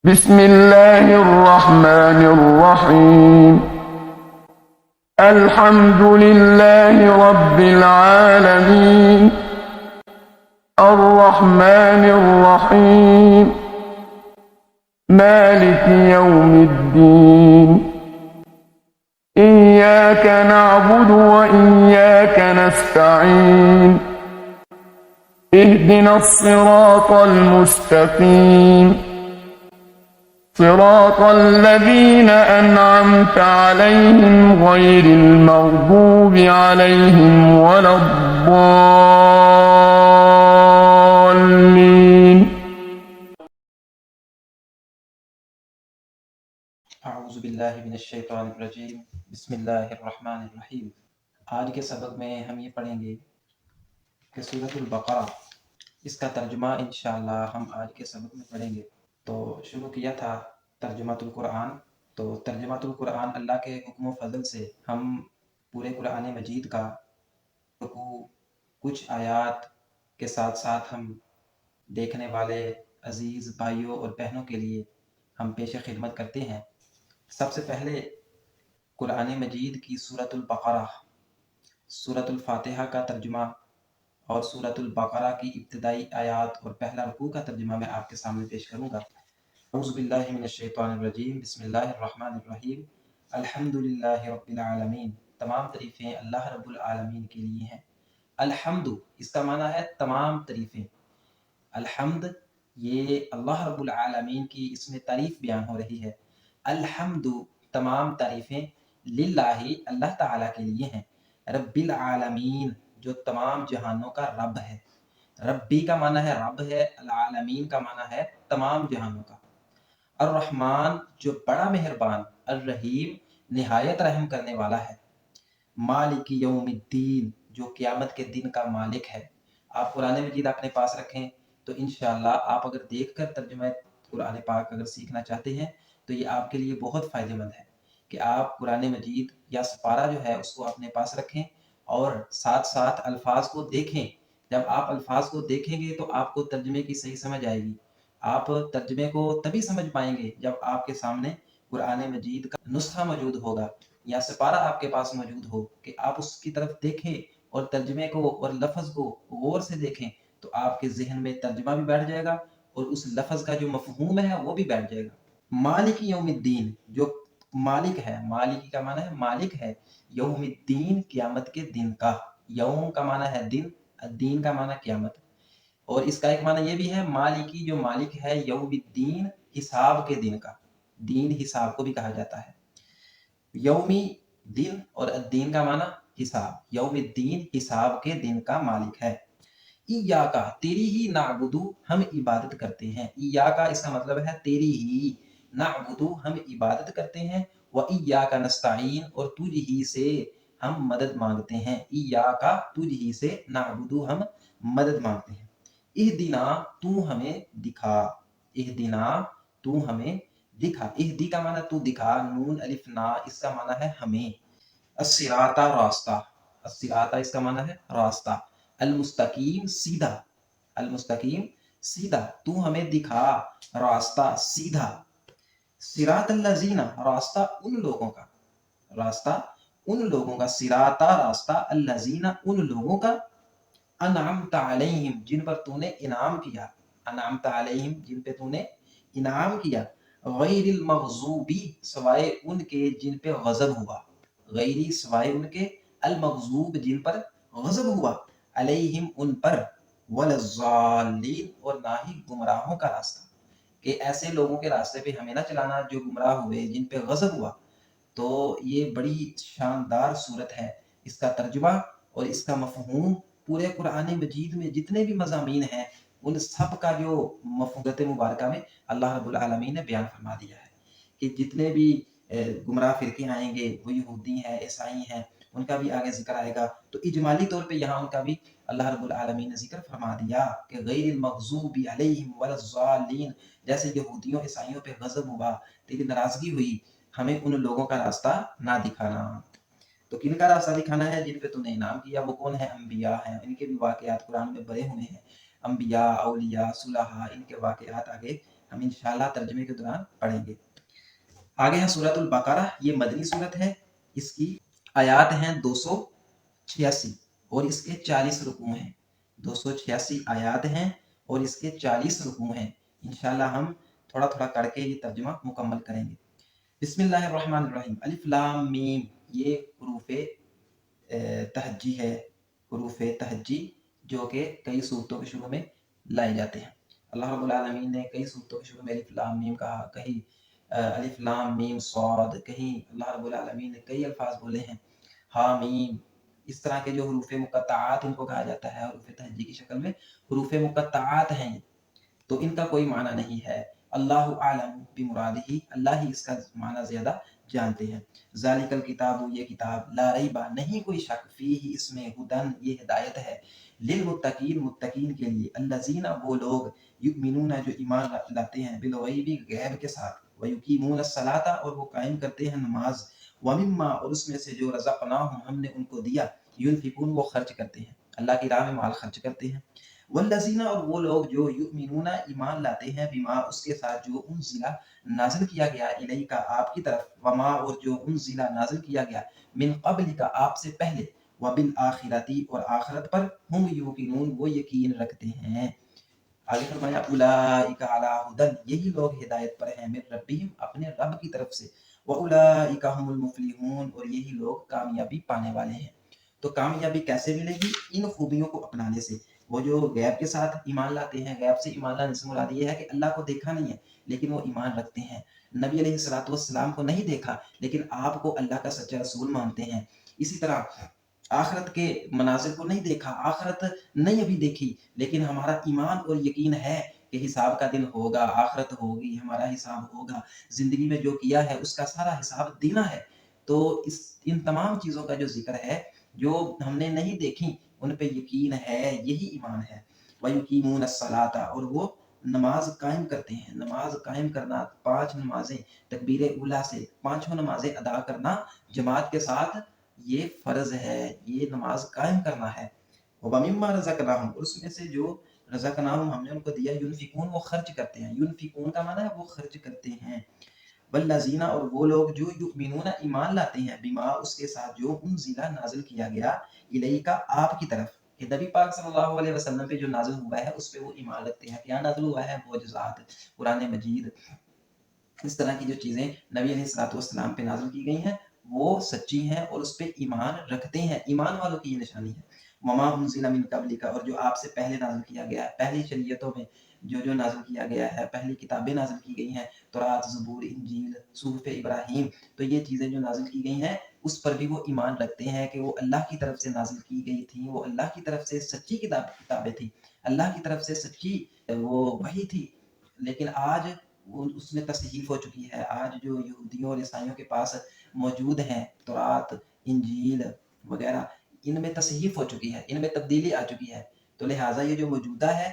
بسم الله الرحمن الرحيم. الحمد لله رب العالمين الرحمن الرحيم مالك يوم الدين إياك نعبد وإياك نستعين اهدنا الصراط المستقيم صراط الذين أنعمت عليهم غير المغضوب عليهم ولا الضالين. اعوذ باللہ من الشیطان الرجیم بسم اللہ الرحمن الرحیم۔ آج کے سبق میں ہم یہ پڑھیں گے کہ سورۃ البقرہ، اس کا ترجمہ انشاءاللہ ہم آج کے سبق میں پڑھیں گے۔ تو شروع کیا تھا ترجمۃ القرآن۔ تو ترجمۃ القرآن اللہ کے حکم و فضل سے ہم پورے قرآن مجید کا کچھ آیات کے ساتھ ساتھ ہم دیکھنے والے عزیز بھائیوں اور بہنوں کے لیے ہم پیش خدمت کرتے ہیں۔ سب سے پہلے قرآن مجید کی سورۃ البقرہ، سورۃ الفاتحہ کا ترجمہ اور سورۃ البقرہ کی ابتدائی آیات اور پہلا رکوع کا ترجمہ میں آپ کے سامنے پیش کروں گا۔ اعوذ باللہ من الشیطان الرجیم بسم اللہ الرحمن الرحیم الحمد للہ رب العالمین۔ تمام تعریفیں اللہ رب العالمین کے لیے ہیں۔ الحمد اس کا معنی ہے تمام تعریفیں۔ الحمد یہ اللہ رب العالمین کی اس میں تعریف بیان ہو رہی ہے۔ الحمد تمام تعریفیں للہ اللہ تعالیٰ کے لیے ہیں، رب العالمین جو تمام جہانوں کا رب ہے۔ ربی کا معنی ہے رب ہے، العالمین کا معنی ہے تمام جہانوں کا۔ الرحمن جو بڑا مہربان، الرحیم نہایت رحم کرنے والا ہے۔ مالک یوم الدین جو قیامت کے دن کا مالک ہے۔ آپ قرآن مجید اپنے پاس رکھیں تو انشاءاللہ آپ اگر دیکھ کر ترجمہ قرآن پاک اگر سیکھنا چاہتے ہیں تو یہ آپ کے لیے بہت فائدہ مند ہے کہ آپ قرآن مجید یا سپارہ جو ہے اس کو اپنے پاس رکھیں اور ساتھ ساتھ الفاظ کو دیکھیں۔ جب آپ الفاظ کو دیکھیں گے تو آپ کو ترجمے کی صحیح سمجھ آئے گی۔ آپ ترجمے کو تبھی سمجھ پائیں گے جب آپ کے سامنے قرآن مجید کا نسخہ موجود ہوگا یا سپارہ آپ کے پاس موجود ہو کہ آپ اس کی طرف دیکھیں اور ترجمے کو اور لفظ کو غور سے دیکھیں تو آپ کے ذہن میں ترجمہ بھی بیٹھ جائے گا اور اس لفظ کا جو مفہوم ہے وہ بھی بیٹھ جائے گا۔ مالک یوم الدین جو مالک ہے، مالک کا معنی ہے مالک ہے، یوم الدین قیامت کے دن کا۔ یوم کا معنی ہے دن، الدین کا معنی قیامت۔ اور اس کا ایک معنی یہ بھی ہے مالکی جو مالک ہے یوم الدین حساب کے دن کا، دین حساب کو بھی کہا جاتا ہے۔ یومی دن اور الدین کا معنی حساب، یوم الدین حساب کے دن کا مالک ہے۔ ایاکا تیری ہی نعبدو ہم عبادت کرتے ہیں۔ ایاکا اس کا مطلب ہے تیری ہی، نعبدو ہم عبادت کرتے ہیں، و ایاکا نستعین اور تجھ ہی سے ہم مدد مانگتے ہیں۔ ایاکا تجھ ہی سے، نعبدو ہم مدد مانگتے ہیں۔ اہدنا تو ہمیں دکھا، اہدنا تو ہمیں دکھا، اہدی کا معنی تو دکھا، نون الف نا اس کا معنی ہے ہمیں۔ الصراط راستہ، الصراط اس کا معنی ہے راستہ، المستقیم سیدھا، المستقیم سیدھا، تو ہمیں دکھا راستہ سیدھا۔ صراط الذین راستہ ان لوگوں کا، راستہ ان لوگوں کا، صراط راستہ الذین ان لوگوں کا، انعمت علیہم جن پر تو نے انعام کیا، انعمت علیہم جن پہ تو نے انعام کیا، غیر المغضوبی سوائے ان کے جن پہ غضب ہوا، غیری سوائے ان کے، المغضوب جن پر غضب ہوا، علیہم ان پر، والضالین اور نہ ہی گمراہوں کا راستہ، کہ ایسے لوگوں کے راستے پہ ہمیں نہ چلانا جو گمراہ ہوئے جن پہ غضب ہوا۔ تو یہ بڑی شاندار صورت ہے۔ اس کا ترجمہ اور اس کا مفہوم پورے قرآن مجید میں جتنے بھی مضامین ہیں ان سب کا جو مفہومات مبارکہ میں اللہ رب العالمین نے بیان فرما دیا ہے کہ جتنے بھی گمراہ فرقے آئیں گے وہ یہودی ہیں، عیسائی ہیں، ان کا بھی آگے ذکر آئے گا۔ تو اجمالی طور پہ یہاں ان کا بھی اللہ رب العالمین نے ذکر فرما دیا کہ غیر المغضوب علیہم ولا الضالین، جیسے یہودیوں عیسائیوں پہ غضب ہوا، تیری ناراضگی ہوئی، ہمیں ان لوگوں کا راستہ نہ دکھانا۔ تو کن کا راستہ دکھانا ہے؟ جن پہ تو نے انعام کیا۔ وہ کون ہے؟ انبیاء ہیں، ان کے بھی واقعات قرآن میں بڑے ہوئے ہیں۔ انبیاء، اولیاء، صلحاء، ان کے واقعات آگے ہم انشاءاللہ ترجمے کے دوران پڑھیں گے۔ آگے ہے سورۃ البقرہ، یہ مدنی سورت ہے، اس کی آیات ہیں 286 اور اس کے 40 رکوع ہیں۔ 286 آیات ہیں اور اس کے 40 رکوع ہیں۔ انشاءاللہ ہم تھوڑا تھوڑا کر کے یہ ترجمہ مکمل کریں گے۔ بسم اللہ الرحمن الرحیم، الف لام میم، یہ حروف تہجی ہے، حروف تہجی جو کہ کئی صورتوں کے شروع میں لائے جاتے ہیں۔ اللہ رب العالمین نے کئی صورتوں کے شروع میں الف لام میم کہا، کہیں الف لام میم صاد، کہیں اللہ رب العالمین نے کئی الفاظ بولے ہیں، حامیم۔ اس طرح کے جو حروف مقطعات ان کو کہا جاتا ہے، حروف تہجی کی شکل میں حروف مقطعات ہیں، تو ان کا کوئی معنی نہیں ہے۔ اللہ اعلم بمرادہ، اللہ ہی اس کا معنی زیادہ جانتے ہیں۔ ذالک الکتاب، یہ کتاب، لا ریبہ، نہیں کوئی شک، فیہ، اس میں، ہدن، یہ ہدایت ہے، للمتقین، متقین کے لیے، الذین، وہ لوگ، یؤمنون، جو ایمان لاتے ہیں، بالغیب، غیب کے ساتھ، ویقیمون الصلاۃ، اور وہ قائم کرتے ہیں نماز، ومما، اور اس میں سے جو رزقناہم، ہم نے ان کو دیا، ینفقون، وہ خرچ کرتے ہیں، اللہ کی راہ میں مال خرچ کرتے ہیں، والذین، اور وہ لوگ جو یؤمنون، ایمان لاتے ہیں، بما، اس کے ساتھ جو انزل، نازل کیا گیا، الیک، آپ کی طرف، وما، اور جو انزل، نازل کیا گیا، من قبلک، آپ سے پہلے، وبالآخرۃ، اور آخرت پر، ہم یوقنون، وہ یقین رکھتے ہیں۔ آگے فرمایا اولئک علی ھدی، یہی لوگ ہدایت پر ہیں، من ربہم، اپنے رب کی طرف سے، واولئک هم المفلحون، اور یہی لوگ کامیابی پانے والے ہیں۔ تو کامیابی کیسے ملے گی؟ ان خوبیوں کو اپنانے سے۔ وہ جو غیب کے ساتھ ایمان لاتے ہیں، غیب سے ایمان لانے سے مراد یہ ہے کہ اللہ کو دیکھا نہیں ہے لیکن وہ ایمان رکھتے ہیں، نبی علیہ الصلوۃ والسلام کو نہیں دیکھا لیکن آپ کو اللہ کا سچا رسول مانتے ہیں۔ اسی طرح آخرت کے مناظر کو نہیں دیکھا، آخرت نہیں ابھی دیکھی، لیکن ہمارا ایمان اور یقین ہے کہ حساب کا دن ہوگا، آخرت ہوگی، ہمارا حساب ہوگا، زندگی میں جو کیا ہے اس کا سارا حساب دینا ہے۔ تو ان تمام چیزوں کا جو ذکر ہے، جو ہم نے نہیں دیکھی، ان پہ یقین ہے، یہی ایمان ہے۔ وَيُقِيمُونَ الصَّلَاةَ، اور وہ نماز قائم کرتے ہیں۔ نماز قائم کرنا، 5 نمازیں تکبیر اولیٰ سے 5 نمازیں ادا کرنا جماعت کے ساتھ، یہ فرض ہے، یہ نماز قائم کرنا ہے۔ وَمِمَّا رَزَقْنَاهُمْ، اور اس میں سے جو رزقناہم، ہم نے ان کو دیا، ينفقون، وہ خرچ کرتے ہیں، ينفقون کا معنی ہے وہ خرچ کرتے ہیں۔ والذین، اور وہ لوگ جو یؤمنون، ایمان لاتے ہیں، بما، اس کے ساتھ جو انزل، نازل کیا گیا، الیک، آپ کی طرف، کہ نبی پاک صلی اللہ علیہ وسلم پہ جو نازل ہوا ہے اس پہ وہ ایمان رکھتے ہیں۔ کیا نازل ہوا ہے؟ معجزات، قرآن مجید، اس طرح کی جو چیزیں نبی علیہ الصلوۃ والسلام پہ نازل کی گئی ہیں وہ سچی ہیں اور اس پہ ایمان رکھتے ہیں۔ ایمان والوں کی یہ نشانی ہے۔ وما انزل من قبلک، اور جو آپ سے پہلے نازل کیا گیا ہے، پہلی شریعتوں میں جو نازل کیا گیا ہے، پہلی کتابیں نازل کی گئی ہیں، تورات، زبور، انجیل، صحف ابراہیم، تو یہ چیزیں جو نازل کی گئی ہیں اس پر بھی وہ ایمان رکھتے ہیں کہ وہ اللہ کی طرف سے نازل کی گئی تھیں، وہ اللہ کی طرف سے سچی کتابیں تھیں، اللہ کی طرف سے سچی وہ وحی تھی۔ لیکن آج اس میں تصحیف ہو چکی ہے۔ آج جو یہودیوں اور عیسائیوں کے پاس موجود ہیں، تورات، انجیل وغیرہ، ان میں تصحیف ہو چکی ہے، ان میں تبدیلی آ چکی ہے، تو لہٰذا یہ جو موجودہ ہے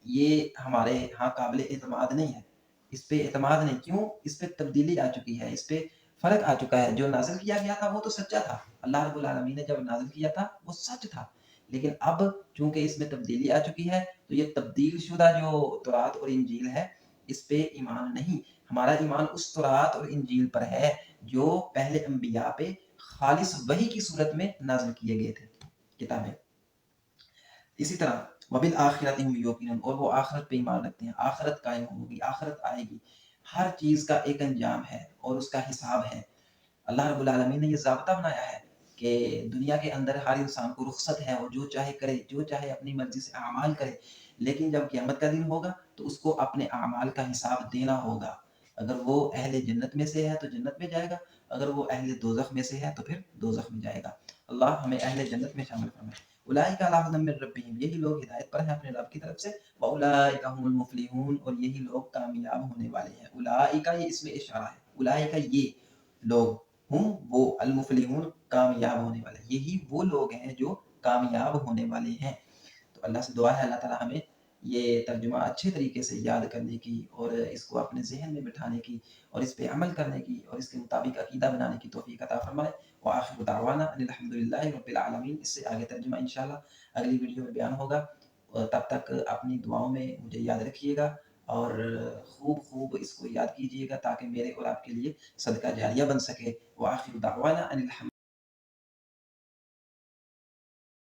یہ ہمارے ہاں قابل اعتماد نہیں ہے، اس پہ اعتماد نہیں۔ کیوں؟ اس پہ تبدیلی آ چکی ہے، اس پہ فرق آ چکا ہے۔ جو نازل کیا گیا تھا وہ تو سچا تھا، اللہ رب العالمین نے جب نازل کیا تھا وہ سچ تھا، لیکن اب چونکہ اس میں تبدیلی آ چکی ہے تو یہ تبدیل شدہ جو تورات اور انجیل ہے اس پہ ایمان نہیں۔ ہمارا ایمان اس تورات اور انجیل پر ہے جو پہلے انبیاء پہ خالص وحی کی صورت میں نازل کیے گئے تھے کتابیں۔ اسی طرح وبالآخرۃ ہم یوقنون، اور وہ آخرت پہ ایمان رکھتے ہیں، آخرت قائم ہوگی، آخرت آئے گی، ہر چیز کا ایک انجام ہے اور اس کا حساب ہے۔ اللہ رب العالمین نے یہ ضابطہ بنایا ہے کہ دنیا کے اندر ہر انسان کو رخصت ہے، وہ جو چاہے کرے، جو چاہے اپنی مرضی سے اعمال کرے، لیکن جب قیامت کا دن ہوگا تو اس کو اپنے اعمال کا حساب دینا ہوگا۔ اگر وہ اہل جنت میں سے ہے تو جنت میں جائے گا، اگر وہ اہل دوزخ میں سے ہے تو پھر دوزخ میں جائے گا۔ اللہ ہمیں اہل جنت میں شامل فرمائے۔ اولئک علی ھدی من ربہم، یہی لوگ ہدایت پر ہیں اپنے رب کی طرف سے، واولئک هم المفلحون، اور یہی لوگ کامیاب ہونے والے ہیں۔ اولئک، یہ اس میں اشارہ ہے، اولئک یہ لوگ، ہم وہ، المفلحون کامیاب ہونے والے، یہی وہ لوگ ہیں جو کامیاب ہونے والے ہیں۔ تو اللہ سے دعا ہے اللہ تعالی ہمیں یہ ترجمہ اچھے طریقے سے یاد کرنے کی اور اس کو اپنے ذہن میں بٹھانے کی اور اس پہ عمل کرنے کی اور اس کے مطابق عقیدہ بنانے کی توفیق عطا فرمائے۔ وآخر دعوانا ان الحمدللہ رب العالمین۔ اس سے آگے ترجمہ انشاءاللہ اگلی ویڈیو میں بیان ہوگا، تب تک اپنی دعاؤں میں مجھے یاد رکھیے گا۔ اور خوب خوب اس کو یاد کیجیے گا تاکہ میرے اور آپ کے لیے صدقہ جاریہ بن سکے۔ وآخر دعوانا ان الحمد